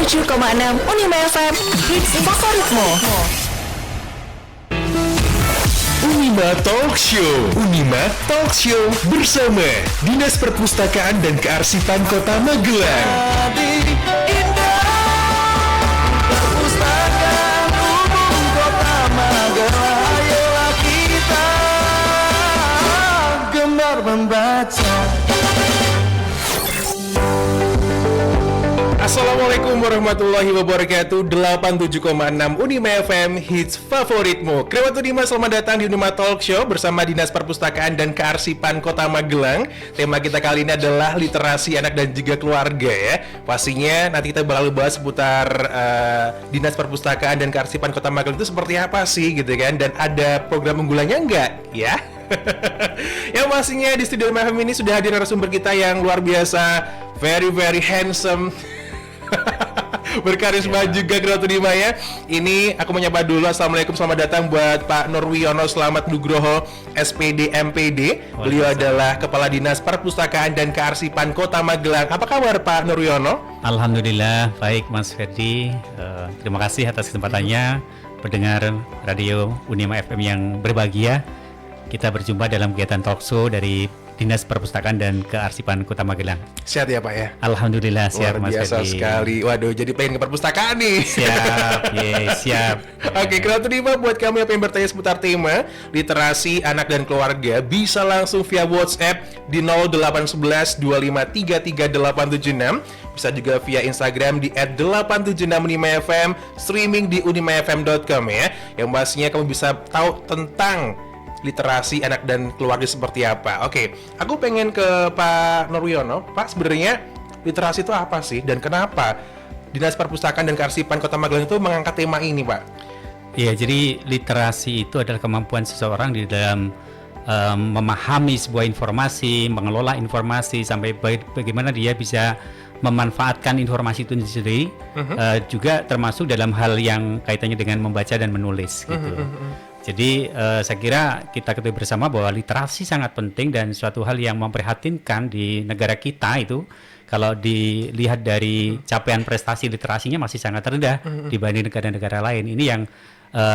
87,6 Unima FM, hits favoritmu. Unima Talk Show. Unima Talk Show bersama Dinas Perpustakaan dan Kearsipan Kota Magelang. Perpustakaan Umum Kota Magelang, ayolah kita gemar membaca. Assalamualaikum warahmatullahi wabarakatuh. 87,6 Unima FM, hits favoritmu. Kerabat Unima, selamat datang di Unima Talk Show bersama Dinas Perpustakaan dan Kearsipan Kota Magelang. Tema kita kali ini adalah literasi anak dan juga keluarga ya. Pastinya nanti kita bakal bahas seputar Dinas Perpustakaan dan Kearsipan Kota Magelang itu seperti apa sih gitu kan. Dan ada program unggulannya enggak ya? Yang pastinya di studio Unima FM ini sudah hadir narasumber kita yang luar biasa, very handsome, berkarisma juga Kerabat Unima ya. Ini aku menyapa dulu. Assalamualaikum, selamat datang buat Pak Nurwiono Slamet Nugroho, SPD MPD. Beliau adalah Kepala Dinas Perpustakaan dan Kearsipan Kota Magelang. Apa kabar Pak Nurwiono? Alhamdulillah baik Mas Ferdi. Terima kasih atas kesempatannya. Pendengar radio Unima FM yang berbahagia, kita berjumpa dalam kegiatan talk show dari Dinas Perpustakaan dan Kearsipan Kota Magelang. Sehat ya Pak ya? Alhamdulillah sehat Mas Ferdi. Luar biasa sekali. Waduh, jadi pengen ke perpustakaan nih. Siap, siap. Oke, Kerabat Unima, buat kamu yang pengen bertanya seputar tema literasi anak dan keluarga, bisa langsung via WhatsApp di 0811 2533876. Bisa juga via Instagram di @876unimafm, streaming di unimafm.com ya. Yang pastinya kamu bisa tahu tentang literasi anak dan keluarga seperti apa. Oke, aku pengen ke Pak Nurwiono. Pak, sebenarnya literasi itu apa sih dan kenapa Dinas Perpustakaan dan Kearsipan Kota Magelang itu mengangkat tema ini, Pak? Iya, jadi literasi itu adalah kemampuan seseorang di dalam memahami sebuah informasi, mengelola informasi, sampai bagaimana dia bisa memanfaatkan informasi itu sendiri, juga termasuk dalam hal yang kaitannya dengan membaca dan menulis gitu. Jadi saya kira kita ketahui bersama bahwa literasi sangat penting dan suatu hal yang memprihatinkan di negara kita itu. Kalau dilihat dari capaian prestasi literasinya masih sangat rendah dibanding negara-negara lain. Ini yang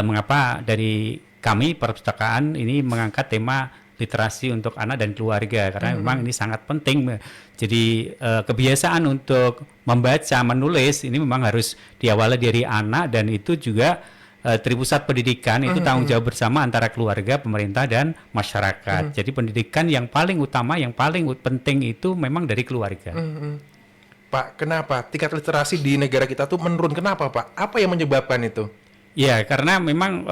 mengapa dari kami perpustakaan ini mengangkat tema literasi untuk anak dan keluarga, karena memang ini sangat penting. Jadi kebiasaan untuk membaca, menulis ini memang harus diawali dari anak, dan itu juga dari pusat pendidikan itu tanggung jawab bersama antara keluarga, pemerintah, dan masyarakat. Jadi pendidikan yang paling utama, yang paling penting itu memang dari keluarga. Pak, kenapa tingkat literasi di negara kita tuh menurun? Kenapa Pak? Apa yang menyebabkan itu? Ya, karena memang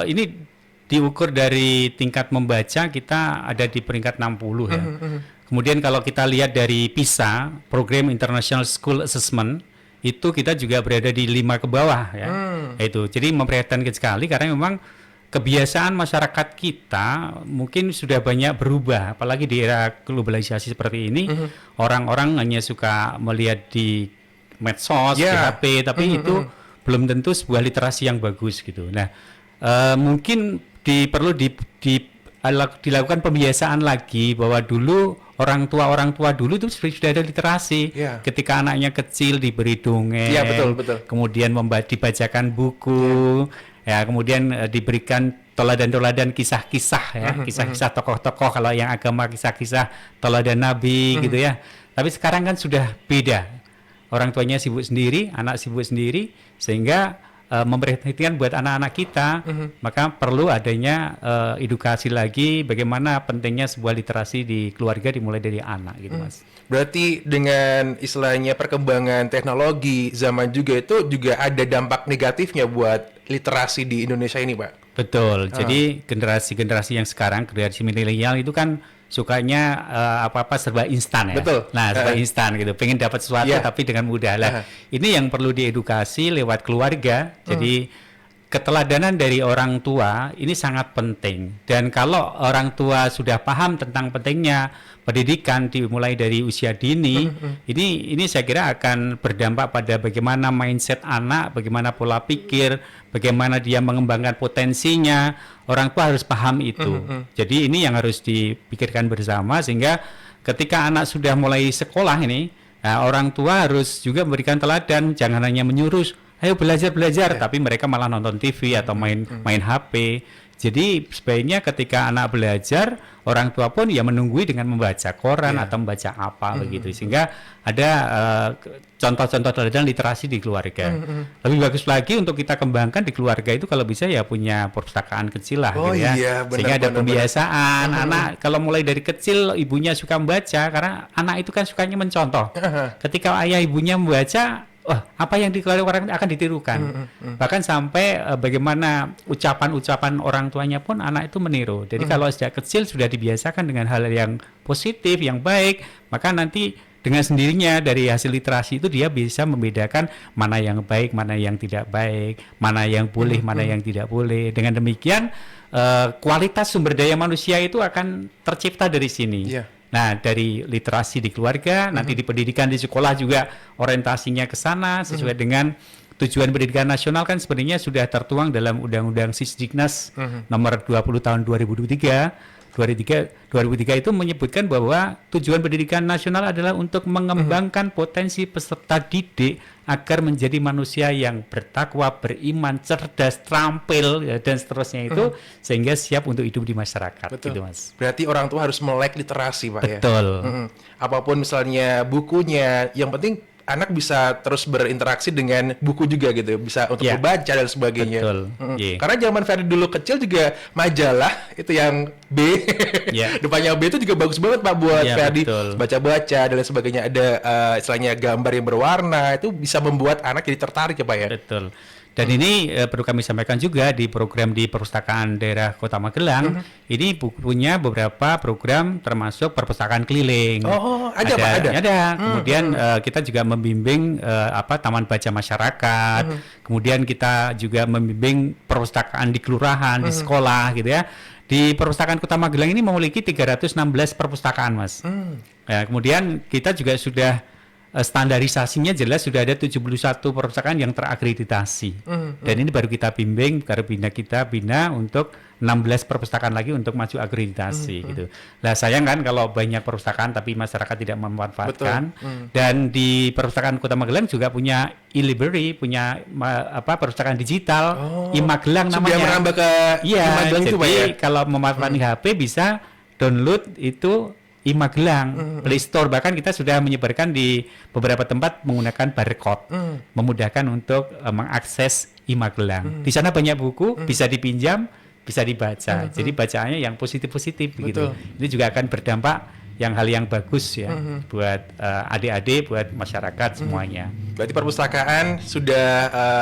ini diukur dari tingkat membaca, kita ada di peringkat 60 ya. Kemudian kalau kita lihat dari PISA, Program International School Assessment, itu kita juga berada di 5 ke bawah ya. Itu jadi memprihatinkan sekali, karena memang kebiasaan masyarakat kita mungkin sudah banyak berubah, apalagi di era globalisasi seperti ini. Orang-orang hanya suka melihat di medsos, di HP, tapi itu belum tentu sebuah literasi yang bagus gitu. Nah, mungkin perlu dilakukan pembiasaan lagi, bahwa dulu orang tua dulu itu sudah ada literasi. Ketika anaknya kecil diberi dongeng, betul. Kemudian dibacakan buku, ya, kemudian diberikan toladan-toladan kisah-kisah ya, kisah-kisah tokoh-tokoh, kalau yang agama kisah-kisah toladan Nabi gitu ya. Tapi sekarang kan sudah beda. Orang tuanya sibuk sendiri, anak sibuk sendiri, sehingga memperhatikan buat anak-anak kita, maka perlu adanya edukasi lagi bagaimana pentingnya sebuah literasi di keluarga dimulai dari anak gitu Mas. Berarti dengan istilahnya perkembangan teknologi zaman juga itu juga ada dampak negatifnya buat literasi di Indonesia ini, Pak? Betul. Jadi generasi-generasi yang sekarang, generasi milenial itu kan sukanya apa-apa serba instan ya. Betul. Nah, serba instan gitu. Pengen dapat sesuatu tapi dengan mudah. Lah, ini yang perlu diedukasi lewat keluarga. Jadi keteladanan dari orang tua ini sangat penting. Dan kalau orang tua sudah paham tentang pentingnya pendidikan dimulai dari usia dini, ini saya kira akan berdampak pada bagaimana mindset anak, bagaimana pola pikir, bagaimana dia mengembangkan potensinya. Orang tua harus paham itu. Jadi ini yang harus dipikirkan bersama, sehingga ketika anak sudah mulai sekolah ini, Nah, orang tua harus juga memberikan teladan, jangan hanya menyuruh, ayo belajar, tapi mereka malah nonton TV atau main HP. Jadi sebaiknya ketika anak belajar, orang tua pun ya menunggui dengan membaca koran atau membaca apa begitu, sehingga ada contoh-contoh teladan literasi di keluarga. Lebih bagus lagi untuk kita kembangkan di keluarga itu kalau bisa ya punya perpustakaan kecil lah, gitu ya. Iya, Sehingga ada pembiasaan anak kalau mulai dari kecil ibunya suka membaca, karena anak itu kan sukanya mencontoh. Ketika ayah ibunya membaca, wah, apa yang dikeluarkan orang akan ditirukan. Bahkan sampai bagaimana ucapan-ucapan orang tuanya pun anak itu meniru. Jadi kalau sejak kecil sudah dibiasakan dengan hal yang positif, yang baik, maka nanti dengan sendirinya dari hasil literasi itu dia bisa membedakan mana yang baik, mana yang tidak baik, mana yang boleh, mana yang tidak boleh. Dengan demikian kualitas sumber daya manusia itu akan tercipta dari sini. Nah, dari literasi di keluarga, nanti di pendidikan di sekolah juga orientasinya ke sana sesuai dengan tujuan pendidikan nasional kan sebenarnya sudah tertuang dalam Undang-Undang Sisdiknas nomor 20 tahun 2003. 2003 itu menyebutkan bahwa tujuan pendidikan nasional adalah untuk mengembangkan potensi peserta didik agar menjadi manusia yang bertakwa, beriman, cerdas, terampil, ya, dan seterusnya itu sehingga siap untuk hidup di masyarakat. Betul. Gitu, Mas. Berarti orang tua harus melek literasi, Pak. Betul. Ya. Apapun misalnya bukunya, yang penting anak bisa terus berinteraksi dengan buku juga gitu, bisa untuk membaca dan sebagainya. Betul. Karena zaman Ferdi dulu kecil juga majalah itu yang B, depannya B itu juga bagus banget Pak buat Ferdi baca-baca dan lain sebagainya. Ada istilahnya gambar yang berwarna, itu bisa membuat anak jadi tertarik ya Pak ya. Betul. Dan ini perlu kami sampaikan juga di program di Perpustakaan Daerah Kota Magelang, ini punya beberapa program termasuk perpustakaan keliling. Oh, ada Pak? Ada. Kemudian kita juga membimbing taman baca masyarakat. Kemudian kita juga membimbing perpustakaan di kelurahan, di sekolah gitu ya. Di Perpustakaan Kota Magelang ini memiliki 316 perpustakaan, Mas. Ya, kemudian kita juga sudah standarisasinya jelas sudah ada 71 perpustakaan yang terakreditasi. Dan ini baru kita bimbing, karena kita bina untuk 16 perpustakaan lagi untuk maju akreditasi gitu. Lah sayang kan kalau banyak perpustakaan tapi masyarakat tidak memanfaatkan. Dan di Perpustakaan Kota Magelang juga punya e-library, punya perpustakaan digital, e-Magelang namanya. Sudah merambah ke e-Magelang itu Pak ya. Jadi kalau memanfaatkan HP bisa download itu e-Magelang, Play Store, bahkan kita sudah menyebarkan di beberapa tempat menggunakan barcode, memudahkan untuk mengakses e-Magelang. Di sana banyak buku, bisa dipinjam, bisa dibaca. Jadi bacaannya yang positif-positif begitu. Ini juga akan berdampak hal yang bagus ya buat adik-adik, buat masyarakat semuanya. Berarti perpustakaan sudah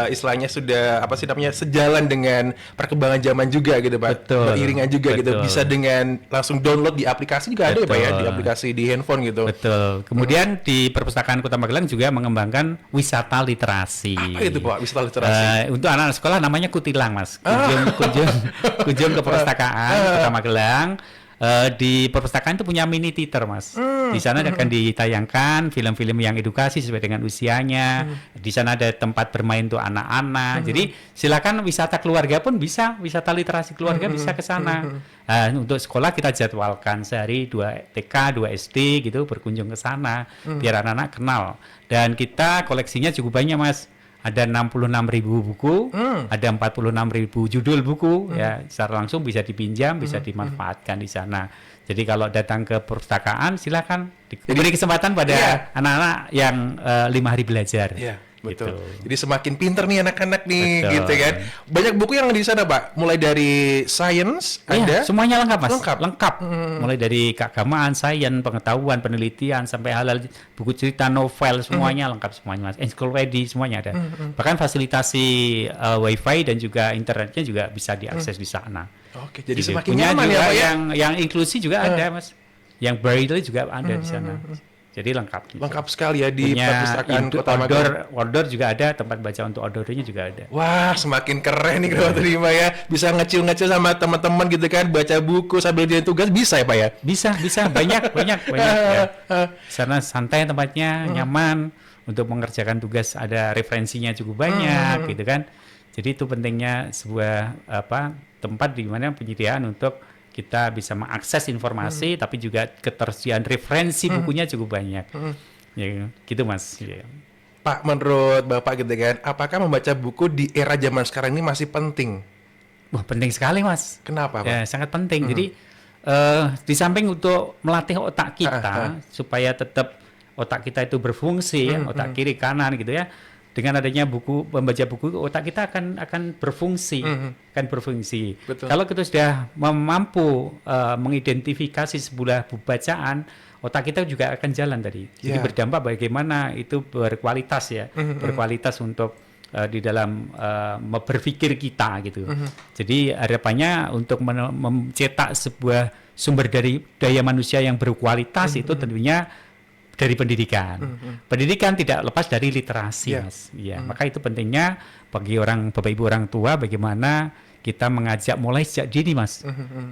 istilahnya sudah sejalan dengan perkembangan zaman juga gitu Pak. Beriringan juga gitu. Bisa dengan langsung download di aplikasi juga ada ya Pak ya, di aplikasi di handphone gitu. Betul. Kemudian di Perpustakaan Kota Magelang juga mengembangkan wisata literasi. Apa itu Pak wisata literasi? Untuk anak-anak sekolah namanya kutilang Mas. Kunjung ke perpustakaan Kota Magelang. Di perpustakaan itu punya mini theater Mas. Di sana akan ditayangkan film-film yang edukasi sesuai dengan usianya. Di sana ada tempat bermain untuk anak-anak. Jadi silakan wisata keluarga pun bisa, wisata literasi keluarga bisa ke sana. Untuk sekolah kita jadwalkan sehari 2 TK, 2 SD gitu berkunjung ke sana biar anak-anak kenal. Dan kita koleksinya cukup banyak Mas. Ada 66.000 buku, ada 46.000 judul buku, ya secara langsung bisa dipinjam, bisa dimanfaatkan di sana. Jadi kalau datang ke perpustakaan, silakan diberi kesempatan pada anak-anak yang 5 hari belajar. Iya, betul. Gitu. Jadi semakin pinter nih anak-anak nih, gitu kan. Banyak buku yang di sana Pak, mulai dari science ada. Semuanya lengkap Mas. Lengkap. Mulai dari keagamaan, sains, pengetahuan, penelitian, sampai hal-hal buku cerita, novel, semuanya lengkap semuanya Mas. Ensiklopedia semuanya ada. Bahkan fasilitasi wifi dan juga internetnya juga bisa diakses di sana. Oke, jadi Gitu. semakin Punya nyaman juga ya Pak ya. yang inklusi juga ada Mas. Yang braille juga ada di sana. Jadi lengkap. Gitu. Lengkap sekali ya di Punya perpustakaan Kota Magelang. outdoor juga ada, tempat baca untuk outdoornya juga ada. Wah, semakin keren nih kalau terima ya. Bisa ngecil-ngecil sama teman-teman gitu kan, baca buku sambil dia tugas bisa ya Pak ya? Bisa, banyak ya. Sana santai tempatnya, nyaman untuk mengerjakan tugas, ada referensinya cukup banyak gitu kan. Jadi itu pentingnya sebuah tempat di mana penyediaan untuk kita bisa mengakses informasi tapi juga ketersediaan referensi bukunya cukup banyak. Ya, gitu Mas. Ya. Pak, menurut Bapak gitu kan, apakah membaca buku di era zaman sekarang ini masih penting? Wah, penting sekali Mas. Kenapa, Pak? Ya, sangat penting. Jadi di samping untuk melatih otak kita supaya tetap otak kita itu berfungsi, ya, otak kiri kanan gitu ya. Dengan adanya buku, membaca buku, otak kita akan berfungsi, akan berfungsi. Betul. Kalau kita sudah mampu mengidentifikasi sebuah bacaan, otak kita juga akan jalan tadi. Jadi Yeah. berdampak bagaimana itu berkualitas ya, berkualitas untuk di dalam berpikir kita gitu. Jadi harapannya untuk mencetak sebuah sumber dari daya manusia yang berkualitas itu tentunya dari pendidikan. Pendidikan tidak lepas dari literasi, Yeah. Mas. Ya, maka itu pentingnya bagi Bapak Ibu orang tua bagaimana kita mengajak mulai sejak dini, Mas.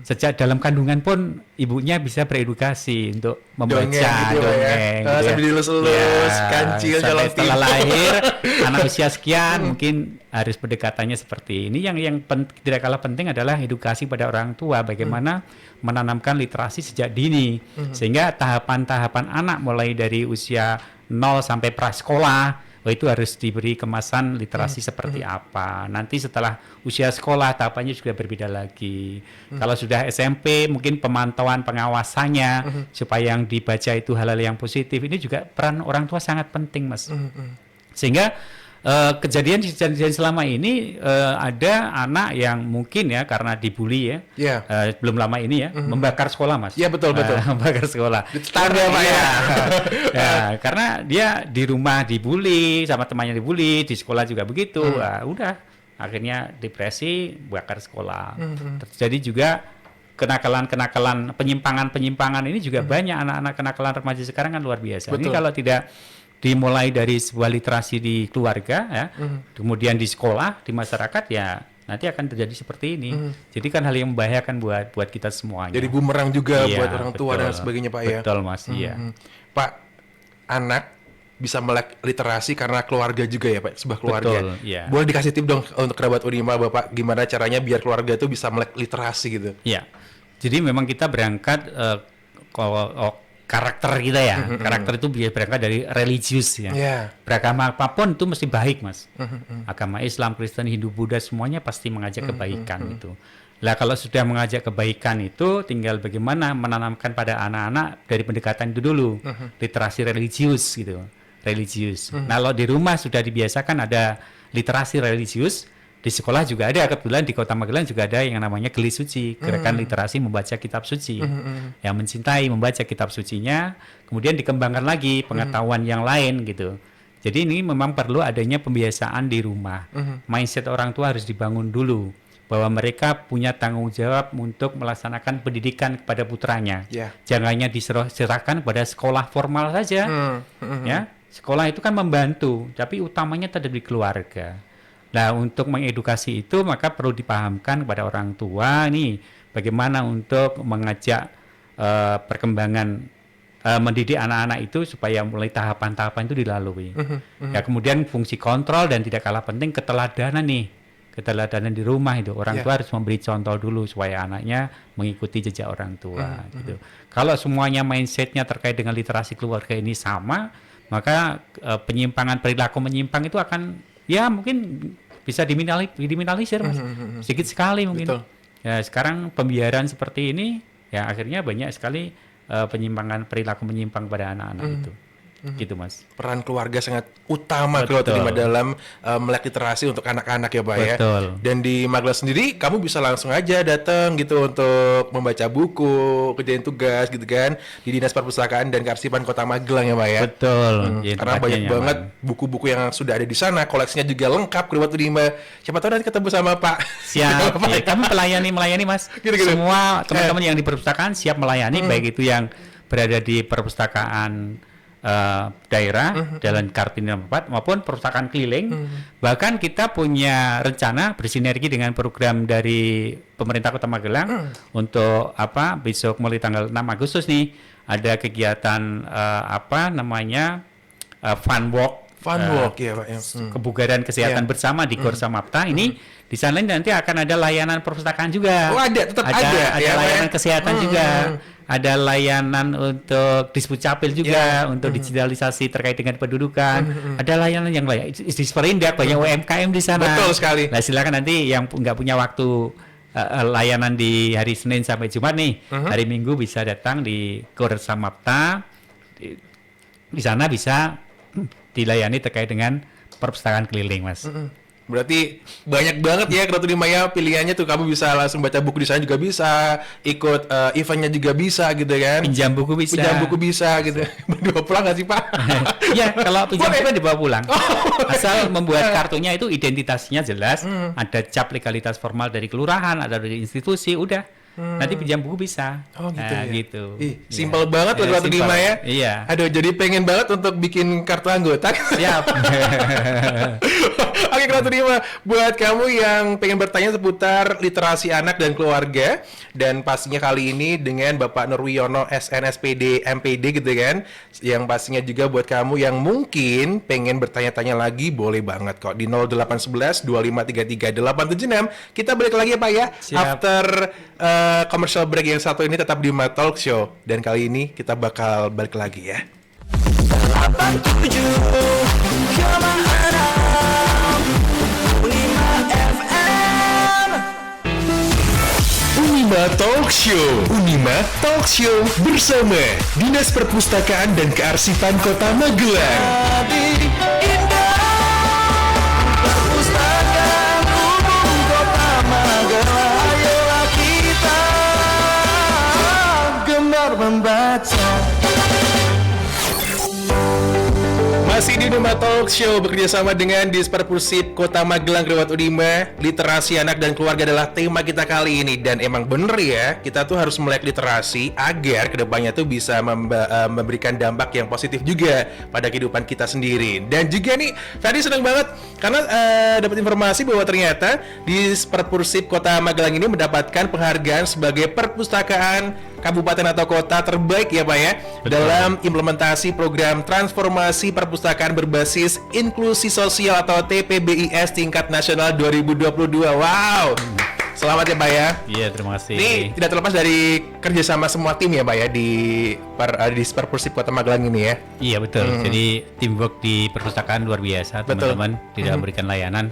Sejak dalam kandungan pun ibunya bisa beredukasi untuk membaca dongeng, gitu ya. Sambil dilus-lus, kancil, sampai jalan setelah timun. lahir anak usia sekian mungkin harus pendekatannya seperti ini. Yang tidak kalah penting adalah edukasi pada orang tua bagaimana menanamkan literasi sejak dini sehingga tahapan-tahapan anak mulai dari usia 0 sampai prasekolah itu harus diberi kemasan literasi seperti apa. Nanti setelah usia sekolah tahapannya juga berbeda lagi. Kalau sudah SMP mungkin pemantauan pengawasannya supaya yang dibaca itu hal-hal yang positif. Ini juga peran orang tua sangat penting, Mas. Sehingga kejadian selama ini ada anak yang mungkin ya karena dibully ya, Iya. belum lama ini ya membakar sekolah, Mas. Iya, betul. Membakar sekolah. Ditanda, Pak, ya. Ya, karena dia di rumah dibully sama temannya dibully, di sekolah juga begitu. Nah, udah akhirnya depresi, bakar sekolah. Terjadi juga kenakalan-kenakalan, penyimpangan ini juga banyak anak-anak kenakalan remaja sekarang kan luar biasa. Ini Betul. kalau tidak dimulai dari sebuah literasi di keluarga ya, kemudian di sekolah, di masyarakat ya nanti akan terjadi seperti ini. Jadi kan hal yang membahayakan buat kita semuanya. Jadi bumerang juga Iya, buat orang tua betul. dan sebagainya, Pak, ya. Betul, Mas. Iya. Pak, anak bisa melek literasi karena keluarga juga ya, Pak, sebuah keluarga. Betul, iya. Boleh dikasih tip dong untuk kerabat Unima, Bapak, gimana caranya biar keluarga itu bisa melek literasi gitu? Ya, jadi memang kita berangkat karakter kita ya, karakter itu biasa berangkat dari religius ya. Iya. Beragama apapun itu mesti baik, Mas. Agama Islam, Kristen, Hindu, Buddha semuanya pasti mengajak kebaikan itu. Lah kalau sudah mengajak kebaikan itu tinggal bagaimana menanamkan pada anak-anak dari pendekatan itu dulu, literasi religius gitu. Religius. Nah, kalau di rumah sudah dibiasakan ada literasi religius, di sekolah juga ada, kebetulan di Kota Magelang juga ada yang namanya Gelis Suci, gerakan literasi membaca kitab suci. Yang mencintai membaca kitab sucinya, kemudian dikembangkan lagi pengetahuan yang lain gitu. Jadi ini memang perlu adanya pembiasaan di rumah. Mindset orang tua harus dibangun dulu bahwa mereka punya tanggung jawab untuk melaksanakan pendidikan kepada putranya. Yeah. Jangan hanya diserahkan pada sekolah formal saja. Ya, sekolah itu kan membantu, tapi utamanya tetap di keluarga. Nah, untuk mengedukasi itu maka perlu dipahamkan kepada orang tua nih bagaimana untuk mengajak perkembangan mendidik anak-anak itu supaya mulai tahapan-tahapan itu dilalui. Ya, kemudian fungsi kontrol dan tidak kalah penting keteladanan nih. Keteladanan di rumah itu orang tua harus memberi contoh dulu supaya anaknya mengikuti jejak orang tua gitu. Kalau semuanya mindsetnya terkait dengan literasi keluarga ini sama, maka penyimpangan perilaku menyimpang itu akan ya mungkin bisa diminimalisir, Mas. Sedikit sekali mungkin. Betul. Ya, sekarang pembiaran seperti ini ya akhirnya banyak sekali penyimpangan perilaku menyimpang pada anak-anak itu. Gitu, Mas. Peran keluarga sangat utama kalau Betul. terima dalam melek literasi untuk anak-anak ya, Pak, ya. Betul. Dan di Magelang sendiri kamu bisa langsung aja datang gitu untuk membaca buku, kerjain tugas gitu kan di Dinas Perpustakaan dan Kearsipan Kota Magelang ya, Pak, ya. Betul. Ya, Karena tempatnya banyak nyaman. banget buku-buku yang sudah ada di sana, koleksinya juga lengkap, Kerabat Unima. Siapa tahu nanti ketemu sama Pak. Siap. Ya, kami melayani, Mas. Gitu-gitu. Semua teman-teman yang di perpustakaan siap melayani, baik itu yang berada di perpustakaan daerah Jalan Kartini 4 maupun perpustakaan keliling. Bahkan kita punya rencana bersinergi dengan program dari pemerintah Kota Magelang untuk besok mulai tanggal 6 Agustus nih ada kegiatan fun walk. Fun walk ya, Pak, ya. Kebugaran kesehatan bersama di Gor Samapta ini di sana nanti akan ada layanan perpustakaan juga. Oh, ada, tetap ada. Ada Ya, Pak, layanan ya. kesehatan juga. ada layanan untuk Disput Capil juga, untuk digitalisasi terkait dengan pendudukan. Ada layanan yang lain, Disperindak, banyak UMKM di sana. Betul sekali. Nah, silakan nanti yang nggak punya waktu layanan di hari Senin sampai Jumat nih, hari Minggu bisa datang di Gor Samapta. Di sana bisa dilayani terkait dengan perpustakaan keliling, Mas. Berarti banyak banget ya Kratu Dimaya pilihannya tuh, kamu bisa langsung baca buku di sana juga bisa, ikut eventnya juga bisa gitu kan. Pinjam buku bisa. Pinjam buku bisa gitu. Dibawa pulang nggak sih Pak? Ya, kalau pinjam Boleh. buku dibawa pulang. Oh. Asal membuat kartunya itu identitasnya jelas, ada cap legalitas formal dari kelurahan, ada dari institusi, udah. Nanti pinjam buku bisa. Oh gitu Nah, ya. gitu. Ih, simpel banget loh Kratu simpel. Dimaya. Iya. Aduh, jadi pengen banget untuk bikin kartu anggota. Siap. Oke, Kratu Dima, buat kamu yang pengen bertanya seputar literasi anak dan keluarga, dan pastinya kali ini dengan Bapak Nurwiono SNSPD MPD gitu kan, yang pastinya juga buat kamu yang mungkin pengen bertanya-tanya lagi, boleh banget kok di 0811 2533 876. Kita balik lagi ya Pak ya. Siap. After commercial break yang satu ini tetap di Ma Talk Show, dan kali ini kita bakal balik lagi ya. 87,6 FM. Unima Talk Show. Unima Talk Show bersama Dinas Perpustakaan dan Kearsipan Kota Magelang. Jadi indah perpustakaan umum Kota Magelang. Ayolah kita gemar membaca. Masih di Unima Talk Show bekerja sama dengan Disperpusip Kota Magelang Lewat Unima. Literasi anak dan keluarga adalah tema kita kali ini, dan emang bener ya, kita tuh harus melek literasi agar kedepannya tuh bisa memberikan dampak yang positif juga pada kehidupan kita sendiri. Dan juga nih, tadi senang banget karena dapat informasi bahwa ternyata Disperpusip Kota Magelang ini mendapatkan penghargaan sebagai perpustakaan kabupaten atau kota terbaik ya Pak ya. Betul. Dalam implementasi program transformasi perpustakaan berbasis inklusi sosial atau TPBIS tingkat nasional 2022. Wow. Selamat ya Pak ya. Iya, terima kasih. Ini tidak terlepas dari kerjasama semua tim ya Pak ya di Disperpusip Kota Magelang ini ya. Iya, betul. Jadi teamwork di perpustakaan luar biasa, Betul. teman-teman, tidak memberikan layanan.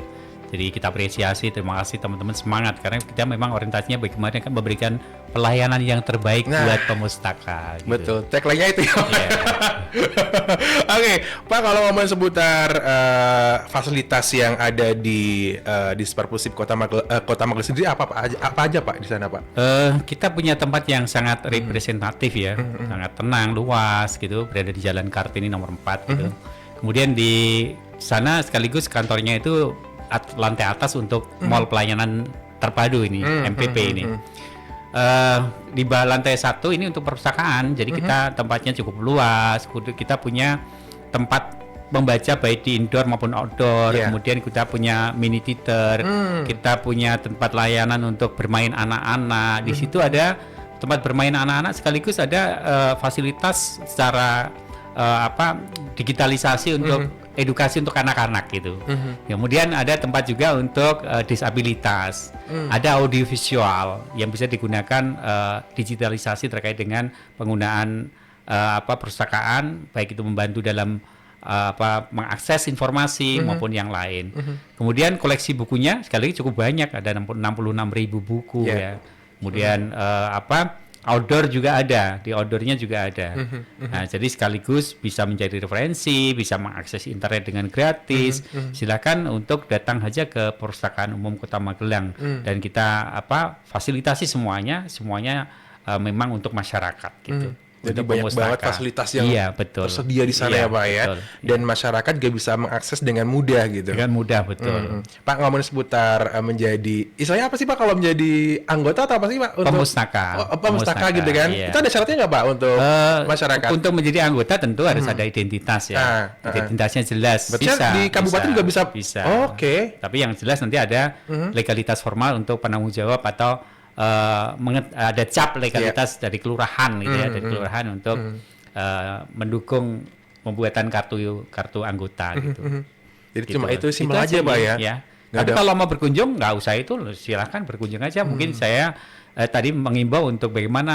Jadi kita apresiasi, terima kasih teman-teman, semangat karena kita memang orientasinya bagaimana kan memberikan pelayanan yang terbaik Nah, buat pemustaka. Gitu. Betul, tagline-nya itu ya. Iya. Oke, Pak, kalau ngomongin seputar fasilitas yang ada di Disperpusip Kota Magelang sendiri apa aja Pak di sana Pak? Kita punya tempat yang sangat representatif ya, sangat tenang, luas gitu, berada di Jalan Kartini nomor 4 gitu. Kemudian di sana sekaligus kantornya itu lantai atas untuk mall pelayanan terpadu ini, MPP ini. Di lantai 1 ini untuk perpustakaan, jadi kita tempatnya cukup luas. Kita punya tempat membaca baik di indoor maupun outdoor. Yeah. Kemudian kita punya mini theater, kita punya tempat layanan untuk bermain anak-anak. Di situ ada tempat bermain anak-anak sekaligus ada fasilitas secara digitalisasi untuk edukasi untuk anak-anak gitu. Kemudian ada tempat juga untuk disabilitas. Ada audiovisual yang bisa digunakan digitalisasi terkait dengan penggunaan perpustakaan, baik itu membantu dalam mengakses informasi maupun yang lain. Kemudian koleksi bukunya sekali lagi cukup banyak, ada 66.000 buku ya. Kemudian outdoor juga ada, di outdoornya juga ada. Nah, jadi sekaligus bisa menjadi referensi, bisa mengakses internet dengan gratis. Silakan untuk datang aja ke Perpustakaan Umum Kota Magelang dan kita fasilitasi semuanya memang untuk masyarakat gitu. Jadi Untuk banyak pemustaka. banget fasilitas yang betul. tersedia di sana ya Pak ya. betul. Dan masyarakat juga bisa mengakses dengan mudah gitu. Dengan mudah, betul. Pak, ngomongin seputar menjadi, istilahnya apa sih Pak kalau menjadi anggota atau apa sih Pak? Pemustaka. Pemustaka gitu kan. Iya. Itu ada syaratnya nggak Pak untuk masyarakat? Untuk menjadi anggota tentu harus ada identitas ya. Identitasnya jelas. Berarti Bisa, di kabupaten juga bisa? Bisa. Oke. Tapi yang jelas nanti ada legalitas formal untuk penanggung jawab atau ada cap legalitas dari kelurahan gitu ya, dari kelurahan untuk mendukung pembuatan kartu anggota gitu. Jadi Gitu. cuma itu simpel aja aja Pak ya. Nggak Tapi ada- kalau mau berkunjung nggak usah itu, silahkan berkunjung aja. Mungkin saya tadi mengimbau untuk bagaimana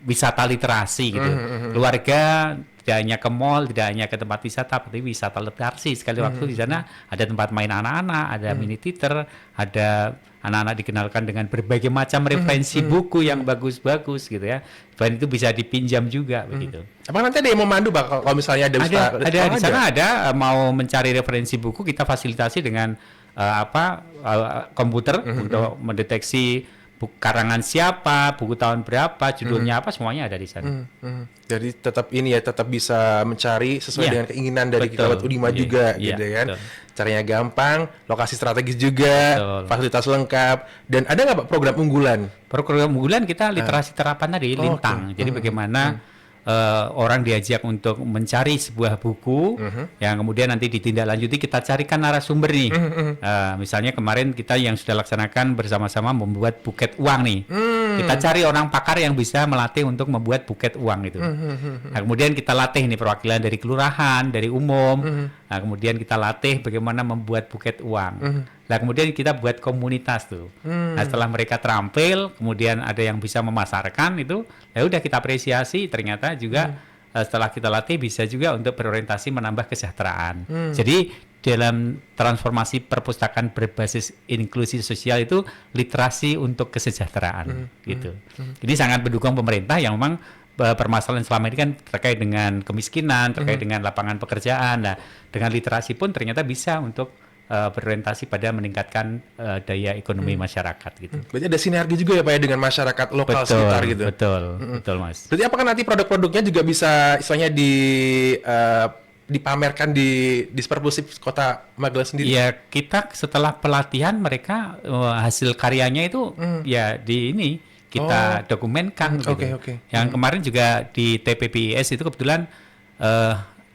wisata literasi gitu. Keluarga tidak hanya ke mall, tidak hanya ke tempat wisata, tapi wisata literasi. Sekali waktu di sana ada tempat main anak-anak, ada mini theater, ada anak-anak dikenalkan dengan berbagai macam referensi buku yang bagus-bagus gitu ya. Selain itu bisa dipinjam juga begitu. Apakah nanti ada yang memandu Pak kalau misalnya ada wisata? Ada di sana ada mau mencari referensi buku, kita fasilitasi dengan komputer untuk mendeteksi karangan siapa, buku tahun berapa, judulnya apa, semuanya ada di sana. Jadi tetap ini ya, tetap bisa mencari sesuai Iya. dengan keinginan dari Betul. Kawat Udima Iya, juga iya, gitu kan. betul. Caranya gampang, lokasi strategis juga, Betul. fasilitas lengkap, dan ada nggak Pak program unggulan? Program unggulan kita literasi terapan tadi, Lintang. Jadi bagaimana orang diajak untuk mencari sebuah buku yang kemudian nanti ditindaklanjuti, kita carikan narasumber nih. Misalnya kemarin kita yang sudah laksanakan bersama-sama membuat buket uang nih. Kita cari orang pakar yang bisa melatih untuk membuat buket uang itu. Nah, kemudian kita latih nih perwakilan dari kelurahan, dari umum. Nah, kemudian kita latih bagaimana membuat buket uang. Nah, kemudian kita buat komunitas tuh. Nah, setelah mereka terampil, kemudian ada yang bisa memasarkan itu, ya udah kita apresiasi. Ternyata juga setelah kita latih bisa juga untuk berorientasi menambah kesejahteraan. Jadi dalam transformasi perpustakaan berbasis inklusi sosial itu literasi untuk kesejahteraan gitu. Jadi sangat mendukung pemerintah yang memang permasalahan selama ini kan terkait dengan kemiskinan, terkait dengan lapangan pekerjaan. Nah, dengan literasi pun ternyata bisa untuk berorientasi pada meningkatkan daya ekonomi masyarakat gitu. Berarti ada sinergi juga ya Pak ya dengan masyarakat lokal sekitar gitu. Betul Mas. Berarti apakah nanti produk-produknya juga bisa istilahnya dipamerkan di Disperpusif Kota Magelang sendiri? Ya, kita setelah pelatihan mereka hasil karyanya itu ya di ini kita dokumenkan gitu. Oke. Yang kemarin juga di TPPIS itu kebetulan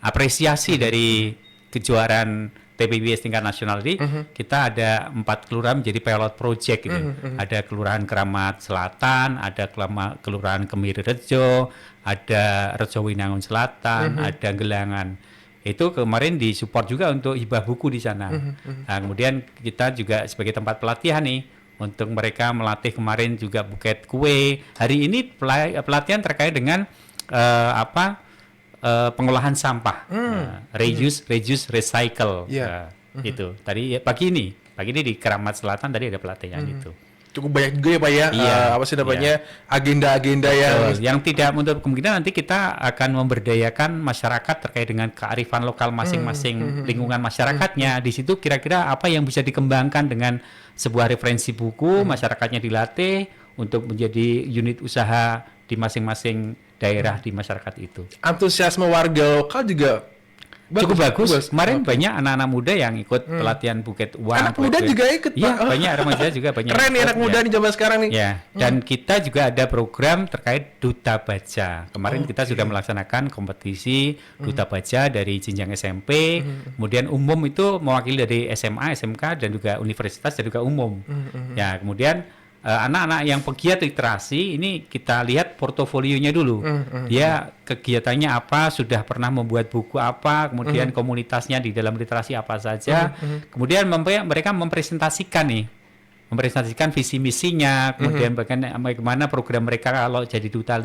apresiasi dari kejuaraan TPPIS tingkat nasional ini, kita ada 4 kelurahan menjadi pilot project gitu. Ada Kelurahan Keramat Selatan, ada Kelurahan Kemiri Rejo, ada Rejo Winangun Selatan, ada Gelangan. Itu kemarin disupport juga untuk hibah buku di sana. Nah, kemudian kita juga sebagai tempat pelatihan nih untuk mereka melatih kemarin juga buket kue. Hari ini pelatihan terkait dengan pengolahan sampah, reuse, recycle, itu. Tadi pagi ini di Keramat Selatan tadi ada pelatihan itu. Cukup banyak juga ya Pak ya, Iya, apa sih namanya, agenda-agenda yang tidak menutup kemungkinan nanti kita akan memberdayakan masyarakat terkait dengan kearifan lokal masing-masing lingkungan masyarakatnya. Di situ kira-kira apa yang bisa dikembangkan dengan sebuah referensi buku, masyarakatnya dilatih untuk menjadi unit usaha di masing-masing daerah di masyarakat itu. antusiasme warga lokal juga Cukup bagus. Kemarin banyak anak-anak muda yang ikut pelatihan buket uang. Anak muda juga ikut, Iya, Pak. banyak remaja juga banyak. Keren nih ikut, anak muda ya. nih zaman sekarang nih. Ya, dan kita juga ada program terkait Duta Baca. Kemarin kita sudah melaksanakan kompetisi Duta Baca dari jenjang SMP, kemudian umum itu mewakili dari SMA, SMK, dan juga universitas dan juga umum. Ya, kemudian anak-anak yang pegiat literasi ini kita lihat portofolionya dulu. Dia kegiatannya apa, sudah pernah membuat buku apa, kemudian komunitasnya di dalam literasi apa saja. Kemudian mereka mempresentasikan visi misinya, kemudian bagaimana program mereka kalau jadi duta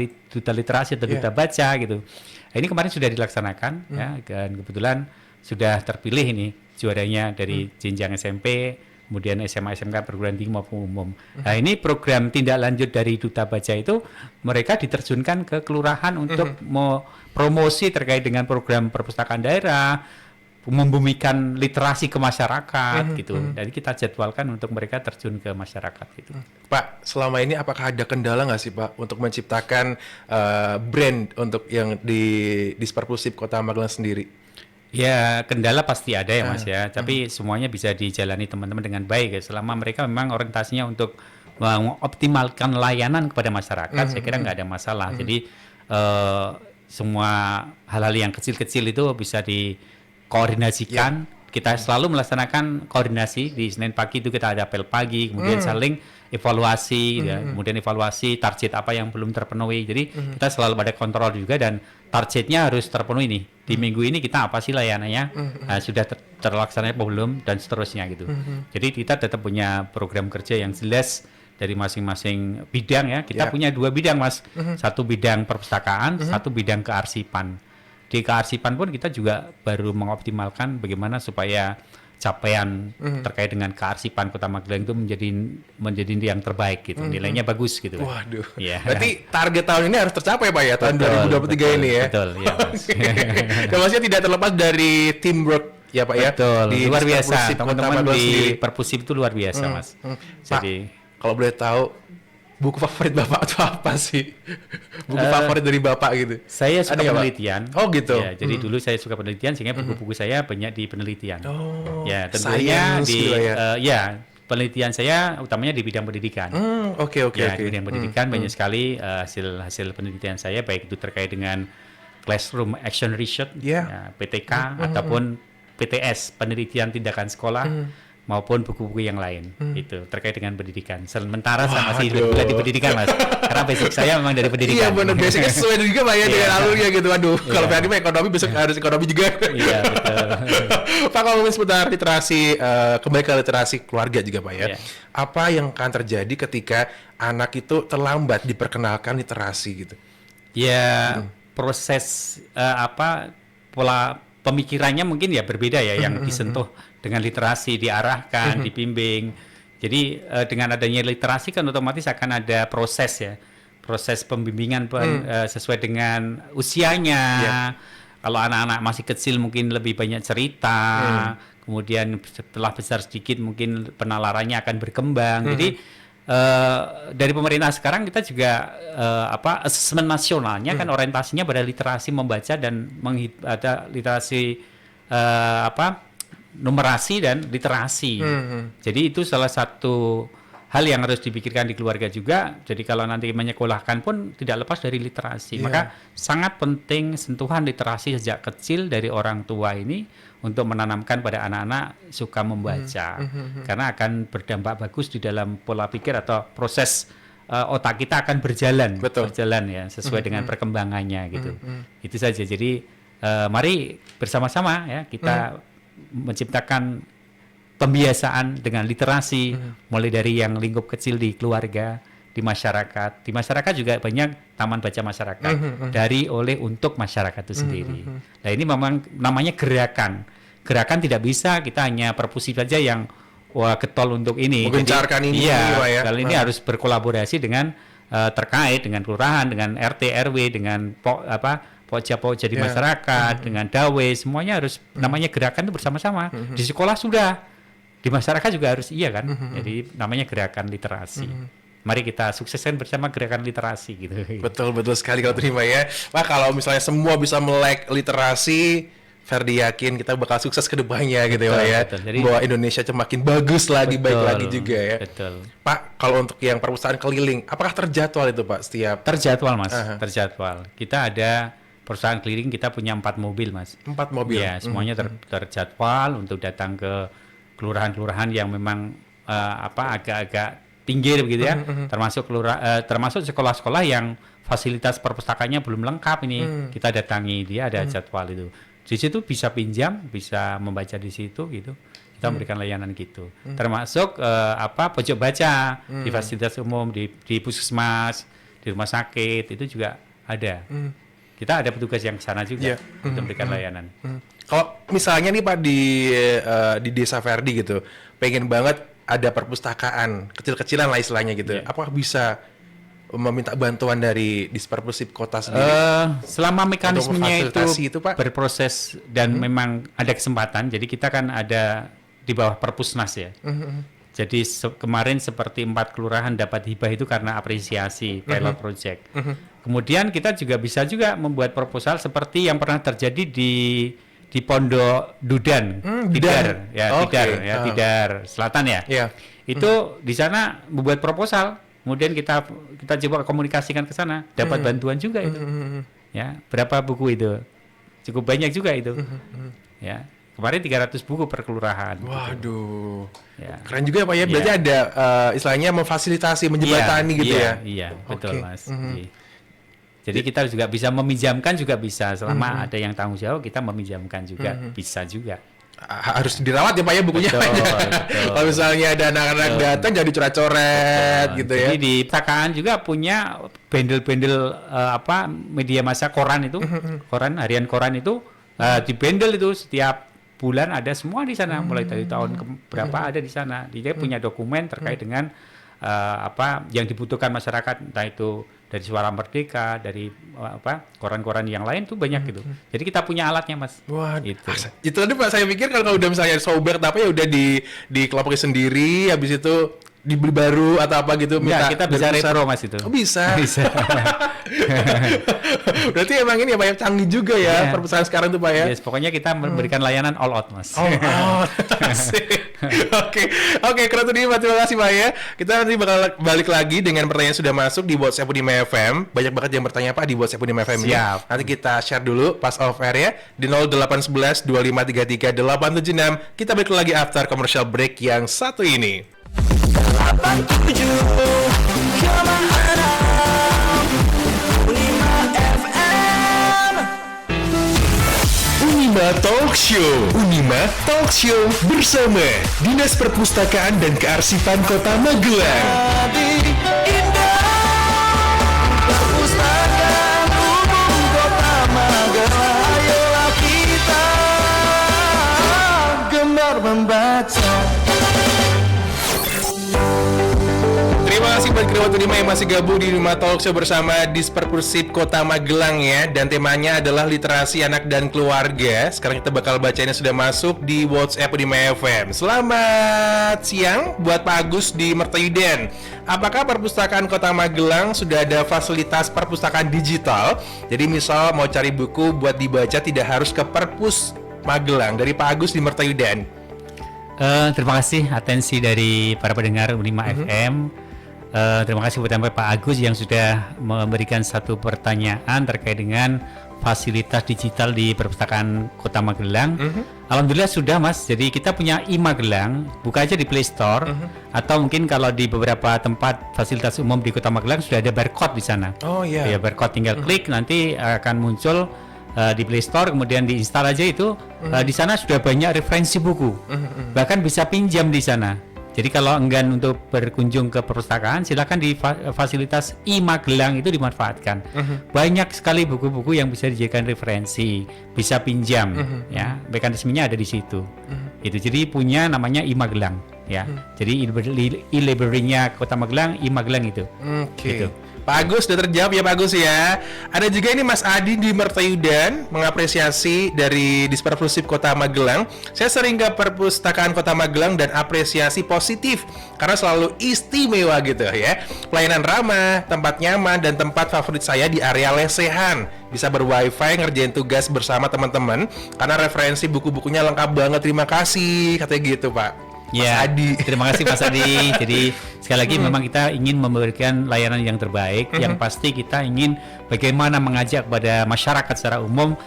literasi atau duta baca gitu. Nah, ini kemarin sudah dilaksanakan ya, dan kebetulan sudah terpilih ini juaranya dari jenjang SMP, kemudian SMA, SMK, perguruan tinggi maupun umum. Nah, ini program tindak lanjut dari Duta Baca itu mereka diterjunkan ke kelurahan untuk promosi terkait dengan program perpustakaan daerah, membumikan literasi ke masyarakat gitu. Jadi kita jadwalkan untuk mereka terjun ke masyarakat gitu. Pak, selama ini apakah ada kendala nggak sih Pak untuk menciptakan brand untuk yang di Disperpusif Kota Magelang sendiri? Ya, kendala pasti ada ya Mas ya, tapi semuanya bisa dijalani teman-teman dengan baik ya, selama mereka memang orientasinya untuk mengoptimalkan layanan kepada masyarakat, saya kira nggak ada masalah. Jadi semua hal-hal yang kecil-kecil itu bisa dikoordinasikan, kita selalu melaksanakan koordinasi. Di Senin pagi itu kita ada apel pagi, kemudian saling evaluasi, ya, kemudian evaluasi target apa yang belum terpenuhi. Jadi kita selalu ada kontrol juga dan targetnya harus terpenuhi nih. Di minggu ini kita apa sih layanannya, sudah terlaksana apa belum, dan seterusnya gitu. Jadi kita tetap punya program kerja yang jelas dari masing-masing bidang ya. Kita punya 2 bidang Mas, satu bidang perpustakaan, satu bidang kearsipan. Di kearsipan pun kita juga baru mengoptimalkan bagaimana supaya capaian terkait dengan kearsipan Kota Magelang itu menjadi yang terbaik gitu, nilainya bagus gitu. Waduh. Ya. Berarti target tahun ini harus tercapai Pak ya, tahun 2023 ini ya. Betul, ya Mas. Dan maksudnya tidak terlepas dari teamwork ya Pak ya. Betul, Di luar biasa. Perpusip Kota Teman-teman Magelang di sendiri. Perpusip itu luar biasa Mas. Pak, kalau boleh tahu buku favorit Bapak itu apa sih? Buku favorit dari Bapak gitu. Saya suka Ada nggak, Pak? penelitian. Oh gitu. Ya, jadi dulu saya suka penelitian sehingga buku-buku saya banyak di penelitian. Oh, Ya, tentunya science di gitu ya. ya, penelitian saya utamanya di bidang pendidikan. Oke. Ya, di bidang pendidikan banyak sekali hasil penelitian saya, baik itu terkait dengan Classroom Action Research, Yeah. ya, PTK ataupun PTS, penelitian tindakan sekolah, maupun buku-buku yang lain itu terkait dengan pendidikan. Sementara saya masih Waduh. bukan di pendidikan Mas, karena basic saya memang dari pendidikan. Iya benar, basicnya sesuai juga Pak ya dengan alurnya gitu. Aduh, kalau Iya. tadi mah ekonomi besok harus ekonomi juga. Iya betul. Pak, kalau ngomongin seputar literasi, kembali ke literasi keluarga juga Pak ya. Iya. Apa yang akan terjadi ketika anak itu terlambat diperkenalkan literasi gitu? Ya proses pola pemikirannya mungkin ya berbeda ya, yang disentuh dengan literasi, diarahkan, dibimbing. Jadi dengan adanya literasi kan otomatis akan ada proses ya, proses pembimbingan sesuai dengan usianya. Kalau anak-anak masih kecil mungkin lebih banyak cerita, kemudian setelah besar sedikit mungkin penalarannya akan berkembang. Jadi dari pemerintah sekarang kita juga asesmen nasionalnya kan orientasinya pada literasi membaca dan ada literasi numerasi dan literasi. Jadi itu salah satu hal yang harus dipikirkan di keluarga juga. Jadi kalau nanti menyekolahkan pun tidak lepas dari literasi. Maka sangat penting sentuhan literasi sejak kecil dari orang tua ini untuk menanamkan pada anak-anak suka membaca. Karena akan berdampak bagus di dalam pola pikir atau proses otak kita akan berjalan. Berjalan ya sesuai dengan perkembangannya gitu. Itu saja. Jadi mari bersama-sama ya kita menciptakan pembiasaan dengan literasi mulai dari yang lingkup kecil di keluarga, di masyarakat. Di masyarakat juga banyak taman baca masyarakat dari oleh untuk masyarakat itu sendiri. Nah, ini memang namanya gerakan. Gerakan tidak bisa kita hanya perpusip saja yang getol untuk ini. Menggencarkan ini iya, Pak ya. kali ini harus berkolaborasi dengan terkait dengan kelurahan, dengan RT RW, dengan pokja-pokja di masyarakat, dengan dawe, semuanya harus namanya gerakan itu bersama-sama. Di sekolah sudah, di masyarakat juga harus kan. Jadi namanya gerakan literasi. Mari kita sukseskan bersama gerakan literasi gitu. Betul sekali kalau terima ya. Pak, kalau misalnya semua bisa melek literasi, Ferdi yakin kita bakal sukses ke depannya gitu ya Pak ya. Jadi, bahwa Indonesia semakin bagus lagi, baik lagi juga ya. Betul. Pak, kalau untuk yang perpustakaan keliling, apakah terjadwal itu Pak setiap? Terjadwal Mas, terjadwal. Kita ada perusahaan keliling, kita punya 4 mobil Mas. 4 mobil? Ya, semuanya terjadwal untuk datang ke kelurahan-kelurahan yang memang agak-agak pinggir begitu ya, termasuk sekolah-sekolah yang fasilitas perpustakaannya belum lengkap ini, kita datangi, dia ada jadwal itu. Di situ bisa pinjam, bisa membaca di situ gitu. Kita memberikan layanan gitu. Termasuk pojok baca di fasilitas umum, di puskesmas, di rumah sakit itu juga ada. Kita ada petugas yang ke sana juga untuk memberikan layanan. Kalau misalnya nih Pak di Desa Ferdi gitu, pengen banget ada perpustakaan kecil-kecilan lah istilahnya gitu. Apakah bisa meminta bantuan dari Disperpusip Kota sendiri? Selama mekanismenya itu Pak berproses dan memang ada kesempatan, jadi kita kan ada di bawah Perpusnas ya. Jadi kemarin seperti 4 kelurahan dapat hibah itu karena apresiasi pilot project. Kemudian kita juga bisa membuat proposal seperti yang pernah terjadi di Pondok Dudan, Tidar, Tidar Selatan ya. Itu di sana membuat proposal, kemudian kita coba komunikasikan ke sana, dapat bantuan juga itu. Ya, berapa buku itu? Cukup banyak juga itu. Ya. Kemarin 300 buku per kelurahan. Waduh. Ya. Keren juga ya Pak ya. Berarti Iya. ada istilahnya memfasilitasi, menjembatani gitu iya, ya. Iya, betul Oke. Mas. Iya. Jadi kita juga bisa meminjamkan juga bisa, selama ada yang tanggung jawab kita meminjamkan juga bisa juga. Harus dirawat ya Pak ya bukunya. Betul, betul. Kalau misalnya ada anak-anak Betul. datang jadi coret-coret gitu ya. Jadi di perpustakaan juga punya bendel-bendel media massa koran itu, koran harian koran itu di bendel itu setiap bulan ada semua di sana, mulai dari tahun berapa ada di sana. Dia punya dokumen terkait dengan yang dibutuhkan masyarakat, entah itu dari Suara Merdeka, dari koran-koran yang lain tuh banyak gitu. Jadi kita punya alatnya Mas. Wah, Gitu. itu tadi Pak saya pikir kalau udah misalnya sober apa ya udah dikelompokin sendiri, habis itu dibeli baru atau apa gitu. Enggak, kita bisa dari pusat. retro Mas itu. Oh, bisa. Bisa. Berarti emang ini ya Pak ya, canggih juga ya Iya. perpustakaan sekarang tuh Pak ya. Yes, pokoknya kita memberikan layanan all out Mas. Oh, asik. Oke, keren tuh nih, Pak. Terima kasih Pak ya. Kita nanti bakal balik lagi dengan pertanyaan yang sudah masuk di WhatsApp Unima FM. Banyak banget yang bertanya Pak di WhatsApp Unima FM ini. Siap. Nanti kita share dulu pas off air ya di 0811 2533 876. Kita balik lagi after commercial break yang satu ini. 87 Unima FM. Unima Talk Show. Unima Talk Show bersama Dinas Perpustakaan dan Kearsipan Kota Magelang. Jadi indah perpustakaan umum Kota Magelang. Ayolah kita gemar membaca. Terima kasih buat Kerabat Unima yang masih gabung di Unima Talk Show bersama Disperpursip Kota Magelang ya. Dan temanya adalah literasi anak dan keluarga. Sekarang kita bakal bacain yang sudah masuk di WhatsApp Unima FM. Selamat siang buat Pak Agus di Mertayuden. Apakah perpustakaan Kota Magelang sudah ada fasilitas perpustakaan digital? Jadi misal mau cari buku buat dibaca tidak harus ke Perpus Magelang. Dari Pak Agus di Mertayuden. Terima kasih atensi dari para pendengar Unima FM. Terima kasih buat Pak Agus yang sudah memberikan satu pertanyaan terkait dengan fasilitas digital di perpustakaan Kota Magelang. Alhamdulillah sudah Mas. Jadi kita punya e-Magelang, buka aja di Play Store atau mungkin kalau di beberapa tempat fasilitas umum di Kota Magelang sudah ada barcode di sana. Oh iya. Ya, barcode tinggal klik nanti akan muncul di Play Store, kemudian diinstal aja itu. Di sana sudah banyak referensi buku. Bahkan bisa pinjam di sana. Jadi kalau enggan untuk berkunjung ke perpustakaan, silakan di fasilitas e-Magelang itu dimanfaatkan. Banyak sekali buku-buku yang bisa dijadikan referensi, bisa pinjam, ya. Mekanismenya ada di situ. Itu jadi punya namanya e-Magelang, ya. Jadi e-library-nya Kota Magelang, e-Magelang itu. Oke. Gitu. Pak Agus sudah terjawab ya Pak Agus ya. Ada juga ini Mas Adi di Mertayuden mengapresiasi dari Disperpursip Kota Magelang. Saya sering ke perpustakaan Kota Magelang dan apresiasi positif karena selalu istimewa gitu ya. Pelayanan ramah, tempat nyaman dan tempat favorit saya di area lesehan. Bisa berwifi ngerjain tugas bersama teman-teman karena referensi buku-bukunya lengkap banget. Terima kasih katanya gitu Pak. Mas Ya, Adi. terima kasih Mas Adi. Jadi sekali lagi memang kita ingin memberikan layanan yang terbaik. Yang pasti kita ingin bagaimana mengajak pada masyarakat secara umum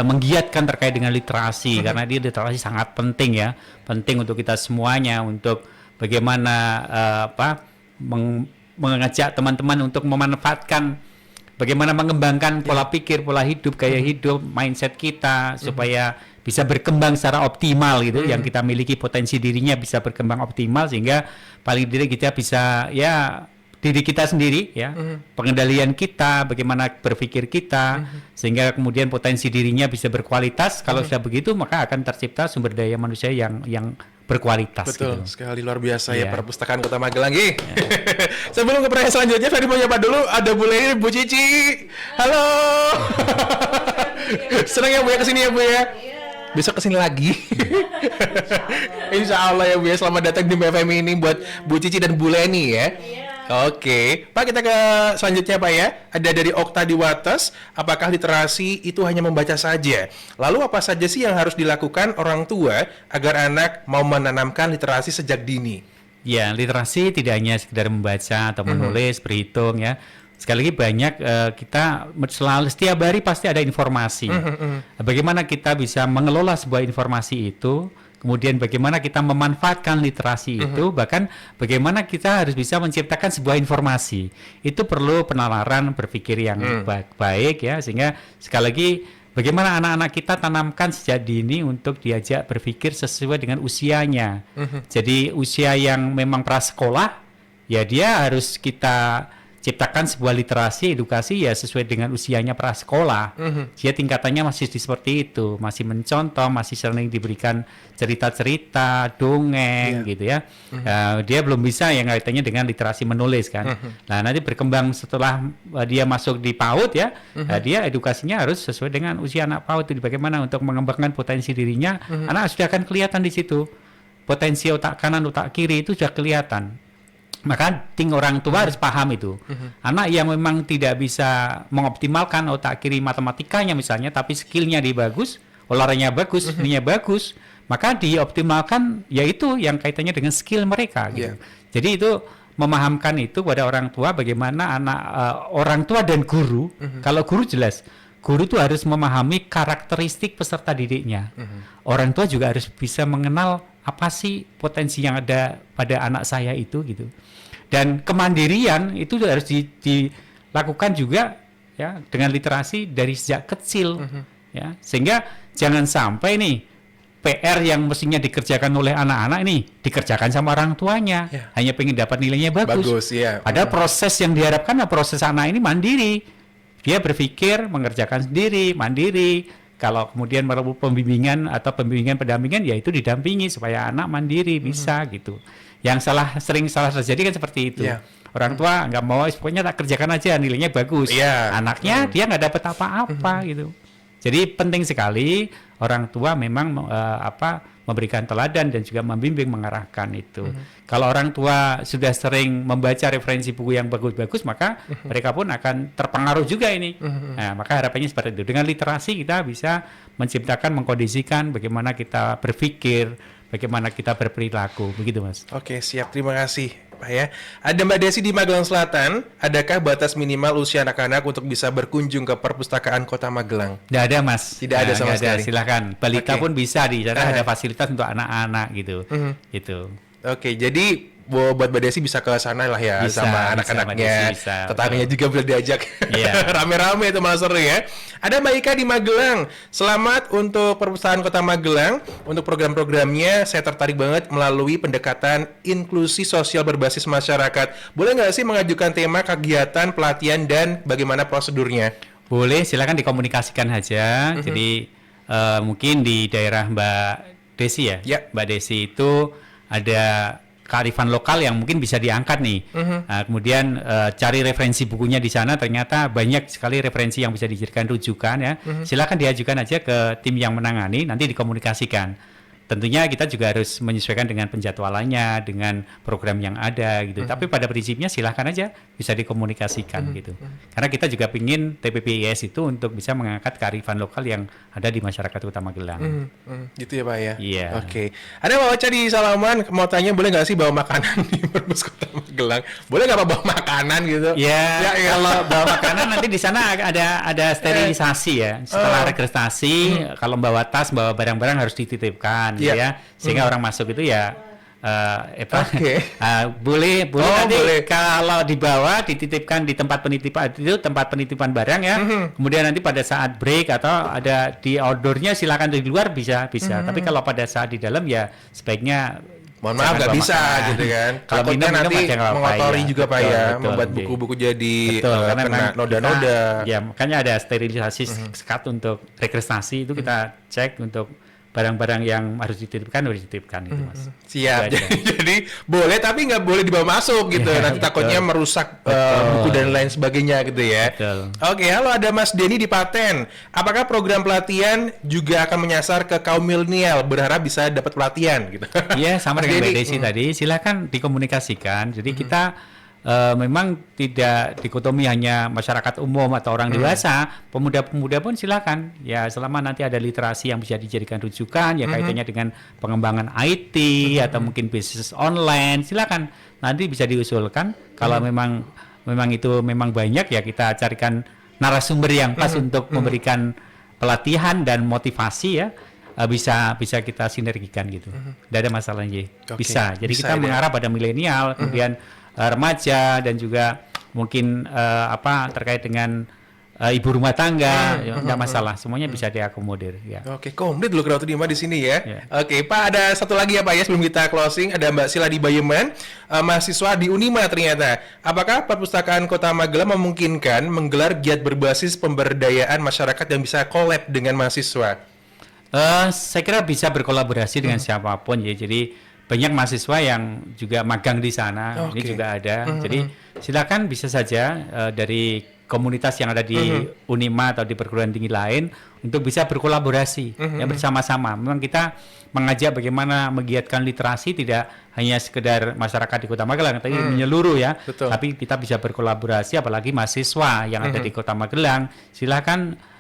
menggiatkan terkait dengan literasi karena dia literasi sangat penting ya, penting untuk kita semuanya untuk bagaimana mengajak teman-teman untuk memanfaatkan bagaimana mengembangkan pola pikir, pola hidup, gaya hidup, mindset kita supaya bisa berkembang secara optimal gitu, yang kita miliki potensi dirinya bisa berkembang optimal sehingga paling tidak kita bisa ya diri kita sendiri ya, pengendalian kita, bagaimana berpikir kita sehingga kemudian potensi dirinya bisa berkualitas. Kalau sudah begitu maka akan tercipta sumber daya manusia yang berkualitas. Betul, gitu. sekali luar biasa ya Iya. perpustakaan Kota Magelang. Sebelum ke pertanyaan selanjutnya, Ferdi mau nyapa dulu. Ada Bu Leni, Bu Cici. Halo. Senang ya Bu ya kesini ya Bu ya. Besok kesini lagi. Insya Allah ya Bu ya. Selamat datang di BFM ini buat Bu Cici dan Bu Leni ya. Oke, Pak, kita ke selanjutnya Pak ya. Ada dari Okta di Wates. Apakah literasi itu hanya membaca saja? Lalu apa saja sih yang harus dilakukan orang tua agar anak mau menanamkan literasi sejak dini? Ya, literasi tidak hanya sekedar membaca atau menulis, berhitung ya. sekali lagi banyak kita selalu setiap hari pasti ada informasi. Bagaimana kita bisa mengelola sebuah informasi itu, kemudian bagaimana kita memanfaatkan literasi itu, bahkan bagaimana kita harus bisa menciptakan sebuah informasi. Itu perlu penalaran berpikir yang baik ya, sehingga sekali lagi bagaimana anak-anak kita tanamkan sejak dini untuk diajak berpikir sesuai dengan usianya. Jadi usia yang memang prasekolah, ya dia harus kita ciptakan sebuah literasi edukasi ya sesuai dengan usianya prasekolah. Dia tingkatannya masih seperti itu, masih mencontoh, masih sering diberikan cerita-cerita, dongeng gitu ya. Dia belum bisa yang kaitannya dengan literasi menulis kan. Nah nanti berkembang setelah dia masuk di PAUD ya, dia edukasinya harus sesuai dengan usia anak PAUD itu, bagaimana untuk mengembangkan potensi dirinya. Anak sudah akan kelihatan di situ, potensi otak kanan, otak kiri itu sudah kelihatan. Maka orang tua harus paham itu. Anak yang memang tidak bisa mengoptimalkan otak kiri matematikanya misalnya, tapi skillnya dia bagus, olahraganya bagus, ininya bagus, maka dioptimalkan yaitu yang kaitannya dengan skill mereka gitu. Jadi itu memahamkan itu pada orang tua, bagaimana orang tua dan guru. Kalau guru jelas, guru itu harus memahami karakteristik peserta didiknya. Orang tua juga harus bisa mengenal apa sih potensi yang ada pada anak saya itu gitu. Dan kemandirian itu harus dilakukan juga ya dengan literasi dari sejak kecil ya, sehingga jangan sampai nih PR yang mestinya dikerjakan oleh anak-anak ini dikerjakan sama orang tuanya, hanya pengen dapat nilainya bagus. Padahal proses yang diharapkan proses anak ini mandiri, dia berpikir mengerjakan sendiri, mandiri. Kalau kemudian merebut pembimbingan atau pembimbingan pendampingan, ya itu didampingi supaya anak mandiri bisa gitu. Yang sering salah terjadi kan seperti itu. Orang tua nggak mau, pokoknya tak kerjakan aja, nilainya bagus. Anaknya dia nggak dapat apa-apa gitu. Jadi penting sekali orang tua memang memberikan teladan dan juga membimbing, mengarahkan itu. Kalau orang tua sudah sering membaca referensi buku yang bagus-bagus, maka mereka pun akan terpengaruh juga ini. Nah, maka harapannya seperti itu. Dengan literasi kita bisa menciptakan, mengkondisikan bagaimana kita berpikir, bagaimana kita berperilaku, begitu Mas. Oke, siap. Terima kasih Pak ya. Ada Mbak Desi di Magelang Selatan. Adakah batas minimal usia anak-anak untuk bisa berkunjung ke perpustakaan Kota Magelang? Tidak ada Mas. Tidak ada sama sekali. Silakan. Balita pun bisa di sana, ada fasilitas untuk anak-anak gitu. Gitu. Oke, jadi buat Mbak Desi bisa ke sana lah ya, bisa, sama anak-anaknya, tetangganya juga boleh diajak. Rame-rame itu malah seru ya. Ada Mbak Ika di Magelang. Selamat untuk perpustakaan Kota Magelang. Untuk program-programnya saya tertarik banget melalui pendekatan inklusi sosial berbasis masyarakat. Boleh nggak sih mengajukan tema kegiatan, pelatihan, dan bagaimana prosedurnya? Boleh, silakan dikomunikasikan aja. Jadi mungkin di daerah Mbak Desi ya. Mbak Desi itu ada kearifan lokal yang mungkin bisa diangkat nih. Nah, kemudian cari referensi bukunya di sana, ternyata banyak sekali referensi yang bisa dijadikan rujukan ya. Silakan diajukan aja ke tim yang menangani, nanti dikomunikasikan. Tentunya kita juga harus menyesuaikan dengan penjadwalannya, dengan program yang ada gitu. Tapi pada prinsipnya silahkan aja bisa dikomunikasikan gitu. Karena kita juga ingin TPPIS itu untuk bisa mengangkat kearifan lokal yang ada di masyarakat Kota Magelang. Gitu ya Pak ya? Iya. Oke. Ada Pak Ocha di Salaman, mau tanya boleh nggak sih bawa makanan di Perpus Kota Magelang? Boleh nggak Pak bawa makanan gitu? Ya, kalau bawa makanan nanti di sana ada sterilisasi ya. Setelah registrasi, kalau bawa tas, bawa barang-barang harus dititipkan. Ya, sehingga orang masuk itu ya boleh nanti kalau dibawa dititipkan di tempat penitipan barang ya. Kemudian nanti pada saat break atau ada di outdoornya silakan di luar bisa. Tapi kalau pada saat di dalam ya sebaiknya mohon maaf nggak bisa gitu kan. Kalau minum nanti mengotori juga Pak ya, membuat betul. buku-buku jadi karena kena noda-noda. Ya makanya ada sterilisasi sekat untuk registrasi itu kita cek untuk barang-barang yang harus dititipkan itu Mas. Siap. Jadi boleh tapi nggak boleh dibawa masuk gitu. Nanti takutnya merusak buku dan lain sebagainya gitu ya. Oke, halo, ada Mas Denny di Paten. Apakah program pelatihan juga akan menyasar ke kaum milenial, berharap bisa dapat pelatihan gitu? Iya, sama dengan Mbak Desi tadi. Silakan dikomunikasikan. Jadi kita memang tidak dikotomi hanya masyarakat umum atau orang dewasa, pemuda-pemuda pun silakan ya, selama nanti ada literasi yang bisa dijadikan rujukan ya kaitannya dengan pengembangan IT atau mungkin bisnis online, silakan nanti bisa diusulkan kalau memang memang itu memang banyak ya kita carikan narasumber yang pas untuk memberikan pelatihan dan motivasi ya. Bisa kita sinergikan gitu. Tidak ada masalahnya. Bisa. Jadi Bisa kita ya. mengarah pada milenial, kemudian remaja dan juga mungkin terkait dengan ibu rumah tangga, tidak masalah. Semuanya bisa diakomodir. Ya. Oke, komplit loh Kerabat Unima di sini ya. Ya. Oke, Pak, ada satu lagi ya Pak ya sebelum kita closing. Ada Mbak Sila di Bayeman, mahasiswa di Unima ternyata. Apakah Perpustakaan Kota Magelang memungkinkan menggelar giat berbasis pemberdayaan masyarakat yang bisa collab dengan mahasiswa? Saya kira bisa berkolaborasi dengan siapapun ya. Jadi banyak mahasiswa yang juga magang di sana. Ini Oke. juga ada. Jadi silakan bisa saja dari komunitas yang ada di Unima atau di perguruan tinggi lain untuk bisa berkolaborasi ya bersama-sama. Memang kita mengajak bagaimana menggiatkan literasi tidak hanya sekedar masyarakat di Kota Magelang, tapi menyeluruh ya. Betul. Tapi kita bisa berkolaborasi, apalagi mahasiswa yang ada di Kota Magelang. Silakan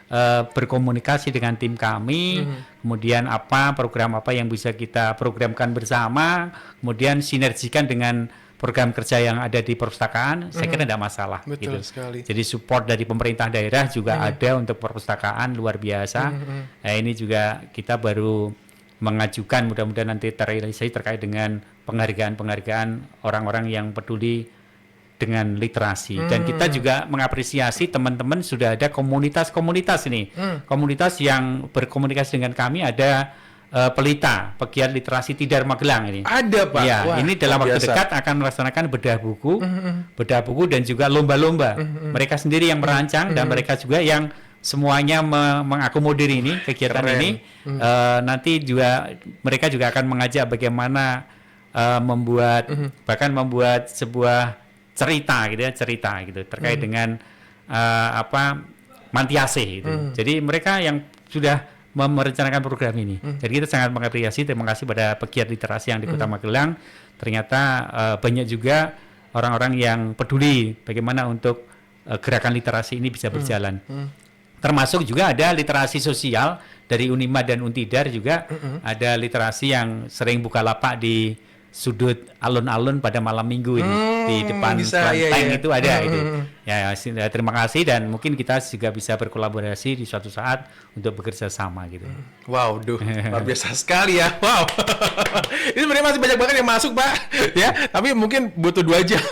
berkomunikasi dengan tim kami, kemudian program apa yang bisa kita programkan bersama, kemudian sinergikan dengan program kerja yang ada di perpustakaan, saya kira tidak masalah. Betul gitu. sekali. Jadi support dari pemerintah daerah juga ada untuk perpustakaan luar biasa. Nah, ini juga kita baru mengajukan, mudah-mudahan nanti terrealisasi terkait dengan penghargaan orang-orang yang peduli dengan literasi. Dan kita juga mengapresiasi teman-teman sudah ada komunitas-komunitas ini. Komunitas yang berkomunikasi dengan kami ada Pelita, Pegiat Literasi Tidar Magelang ini. Ada Pak. Ya, Wah, ini dalam luar waktu biasa. dekat akan melaksanakan bedah buku dan juga lomba-lomba. Mereka sendiri yang merancang dan mereka juga yang semuanya mengakomodir ini kegiatan Keren. ini. Nanti juga mereka juga akan mengajak bagaimana membuat sebuah cerita gitu terkait dengan Mantiase gitu. Jadi mereka yang sudah merencanakan program ini. Jadi kita sangat mengapresiasi, terima kasih pada pegiat literasi yang di Kota Magelang. Ternyata banyak juga orang-orang yang peduli bagaimana untuk gerakan literasi ini bisa berjalan. Termasuk juga ada literasi sosial dari Unima dan Untidar juga. Ada literasi yang sering buka lapak di sudut alun-alun pada malam minggu ini di depan kelenteng itu ada itu. Ya, terima kasih dan mungkin kita juga bisa berkolaborasi di suatu saat untuk bekerja sama gitu. Wow, luar biasa sekali ya. Wow. Ini sebenarnya masih banyak banget yang masuk, Pak. Ya, tapi mungkin butuh 2 jam.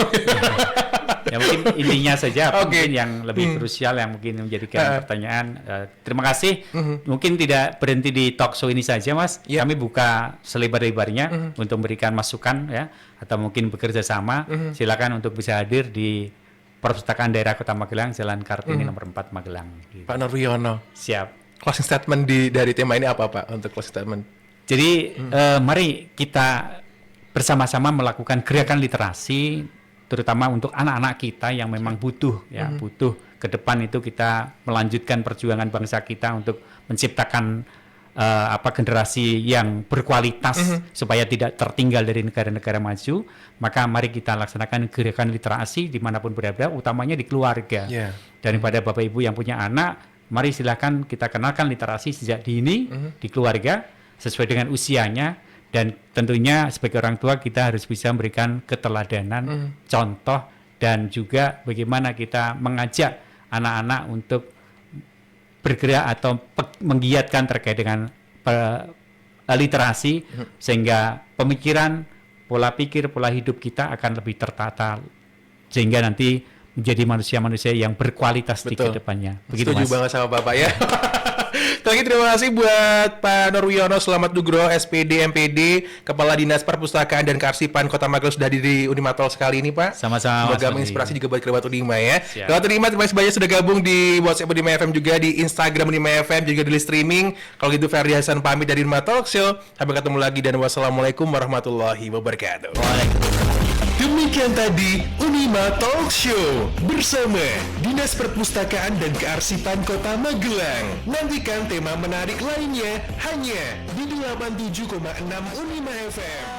Ya mungkin intinya saja Oke. mungkin yang lebih krusial yang mungkin menjadikan pertanyaan. Terima kasih. Mungkin tidak berhenti di talk show ini saja, Mas. Ya. Kami buka selebar-lebarnya untuk memberikan masukan ya atau mungkin bekerja sama. Silakan untuk bisa hadir di Perpustakaan Daerah Kota Magelang, Jalan Kartini nomor 4 Magelang. Gitu. Pak Norwiono. Siap. Closing statement dari tema ini apa, Pak? Untuk closing statement. Jadi mari kita bersama-sama melakukan gerakan literasi, terutama untuk anak-anak kita yang memang butuh butuh ke depan itu kita melanjutkan perjuangan bangsa kita untuk menciptakan generasi yang berkualitas supaya tidak tertinggal dari negara-negara maju. Maka mari kita laksanakan gerakan literasi dimanapun berada, utamanya di keluarga. Yeah. Daripada Bapak Ibu yang punya anak, mari silakan kita kenalkan literasi sejak dini di keluarga sesuai dengan usianya. Dan tentunya sebagai orang tua kita harus bisa memberikan keteladanan, contoh, dan juga bagaimana kita mengajak anak-anak untuk bergerak atau menggiatkan terkait dengan literasi, sehingga pemikiran, pola pikir, pola hidup kita akan lebih tertata, sehingga nanti menjadi manusia-manusia yang berkualitas di kedepannya. Begitu, Setuju Mas. banget sama Bapak ya. Sekali lagi terima kasih buat Pak Norwiono Selamat Nugro, SPD, MPD, Kepala Dinas Perpustakaan dan Kearsipan Kota Magelang sudah hadir di Unima Talks kali ini, Pak. Sama-sama, Semoga Mas menginspirasi Fadli. juga buat Kerabat Unima ya. Siap. Kerabat Unima terima kasih banyak sudah gabung di WhatsApp Unima FM juga, di Instagram Unima FM, juga di streaming. Kalau gitu Ferdi Hasan pamit dari Unima Talk Show. Sampai ketemu lagi dan wassalamualaikum warahmatullahi wabarakatuh. Demikian tadi Unima Talk Show bersama Dinas Perpustakaan dan Kearsipan Kota Magelang. Nantikan tema menarik lainnya hanya di 87,6 Unima FM.